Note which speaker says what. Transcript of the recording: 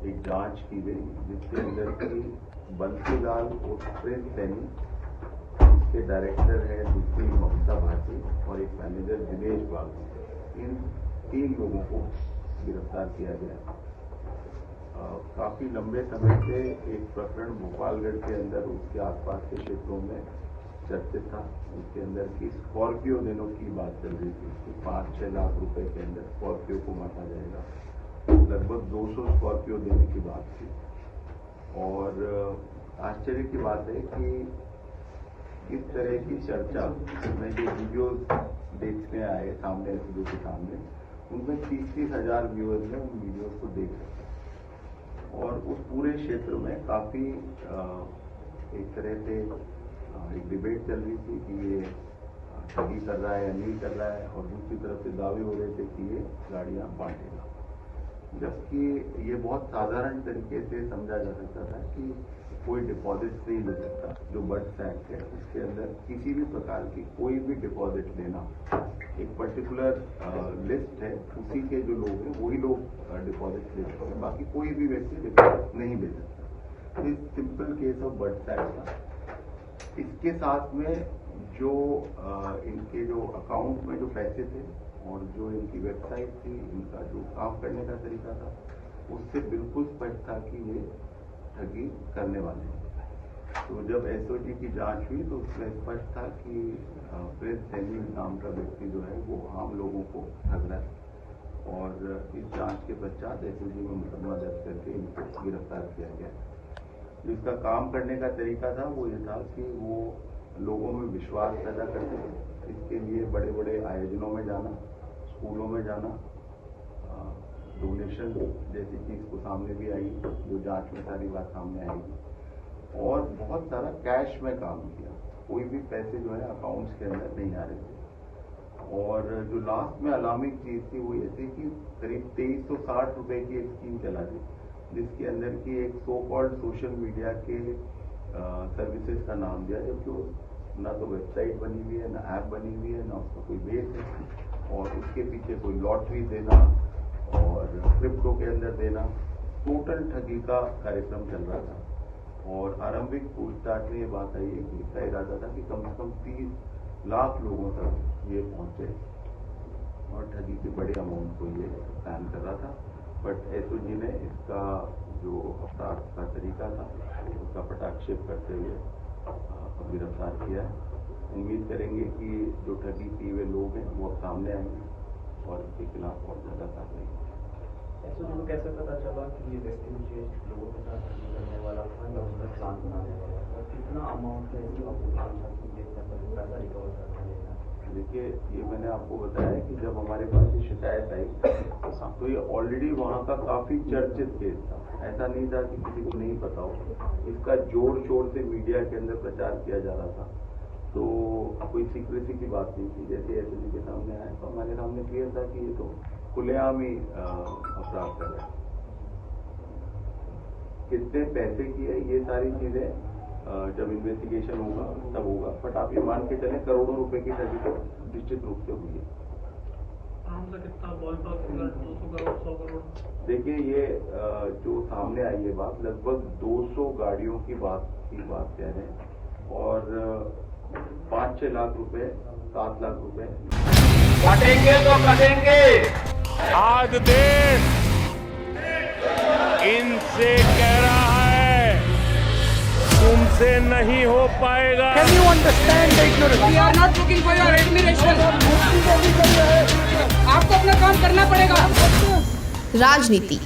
Speaker 1: एक जांच की गई जिसके अंदर की बंसीलाल प्रिंस सैनी, इसके डायरेक्टर है दूसरी ममता भारती और एक मैनेजर दिनेश बाग। इन 3 लोगों को गिरफ्तार किया गया। काफी लंबे समय से एक प्रकरण भोपालगढ़ के अंदर उसके आसपास के क्षेत्रों में चर्चित था। उसके अंदर की स्कॉर्पियो देने की बात चल रही थी कि 5-6 लाख रुपए के अंदर स्कॉर्पियो को बांटा जाएगा। लगभग 200 स्कॉर्पियो देने की बात थी। और आश्चर्य की बात है कि इस तरह की चर्चा में जो वीडियो देखने आए सामने एसडीओ के सामने, उनमें 30-30 हजार व्यूअर्स ने उन वीडियो को देख रहे और उस पूरे क्षेत्र में काफी एक तरह से एक डिबेट चल रही थी कि ये ठगी कर रहा है या नहीं कर रहा है, और दूसरी तरफ से दावे हो रहे थे कि ये गाड़ियां बांटेगा। जबकि ये बहुत साधारण तरीके से समझा जा सकता था कि कोई डिपॉजिट नहीं ले सकता। जो बर्ड्स एक्ट है उसके अंदर किसी भी प्रकार की कोई भी डिपॉजिट लेना, एक पर्टिकुलर लिस्ट है, उसी के जो लोग हैं वही लोग डिपॉजिट ले सकते हैं, बाकी कोई भी व्यक्ति डिपॉजिट नहीं ले सकता। इस simple case of birds act था। इसके साथ में जो इनके जो अकाउंट में जो पैसे थे और जो इनकी वेबसाइट थी, इनका जो काम करने का तरीका था, उससे बिल्कुल स्पष्ट था कि ये ठगी करने वाले हैं। तो जब एसओजी की जांच हुई तो उसमें स्पष्ट था कि प्रिंस सैनी नाम का व्यक्ति जो है वो आम लोगों को ठग रहा है। और इस जांच के पश्चात एसओजी में मुकदमा दर्ज करके इनको गिरफ्तार किया गया। जिसका काम करने का तरीका था वो ये था कि वो लोगों में विश्वास पैदा करते थे। इसके लिए बड़े बड़े आयोजनों में जाना, स्कूलों में जाना, डोनेशन जैसी चीज को सामने भी आई, जो जांच में सारी बात सामने आएगी, और बहुत सारा कैश में काम किया। कोई भी पैसे जो है अकाउंट्स के अंदर नहीं आ रहे थे। और जो लास्ट में अलार्मिंग चीज थी वो ये थी कि करीब 2360 रुपए की एक स्कीम चला दी, जिसके अंदर की एक सो कॉल्ड सोशल मीडिया के सर्विसेज का नाम दिया, जबकि ना तो वेबसाइट बनी हुई है, ना ऐप बनी हुई है, ना उसका कोई बेस है, और उसके पीछे कोई लॉटरी देना और क्रिप्टो के अंदर देना, टोटल ठगी का कार्यक्रम चल रहा था। और आरंभिक पूछताछ में ये बात आई है कि इसका इरादा था कि कम से कम 30 लाख लोगों तक ये पहुंचे और ठगी के बड़े अमाउंट को ये प्लान कर रहा था। बट एसओजी ने इसका जो अपराध का तरीका था उसका पटाक्षेप करते हुए गिरफ्तार किया है। उम्मीद करेंगे कि जो ठगी किए हुए लोग हैं वो अब सामने आएंगे और इसके खिलाफ और ज्यादा कार्रवाई।
Speaker 2: एसओजी को कैसे पता चला कि ये व्यक्ति मुझे लोगों के साथ ठगी करने वाला था या उसका प्लान बनाने वाला था? कितना अमाउंट है जो आपको प्लान था कि ये पैसा रिकवर करना है?
Speaker 1: देखिए, ये मैंने आपको बताया कि जब हमारे पास ये शिकायत आई तो ये ऑलरेडी वहाँ का काफी चर्चित केस था। ऐसा नहीं था कि किसी को नहीं पता हो। इसका जोर शोर से मीडिया के अंदर प्रचार किया जा रहा था, तो कोई सीक्रेसी की बात नहीं थी। जैसे एसओजी के सामने आया तो हमारे सामने क्लियर था कि ये तो खुलेआम ही अपराध कर रहा है। कितने पैसे की है ये सारी चीजें जब इन्वेस्टिगेशन होगा तब होगा, बट आप ये मान के चलें करोड़ों रुपए की ठगी तो निश्चित रूप से हुई है।
Speaker 3: कितना 200 करोड़ 100 करोड़?
Speaker 1: देखिए, ये जो सामने आई है बात, लगभग 200 गाड़ियों की बात कह रहे हैं, और 5-6 लाख रुपए, 7 लाख रुपए
Speaker 4: कटेंगे तो कटेंगे। आज देश इनसे कह रहा है तुमसे नहीं हो पाएगा।
Speaker 5: Can you understand the ignorance?
Speaker 6: We are not looking for your admiration. आपको अपना काम करना पड़ेगा।
Speaker 7: राजनीति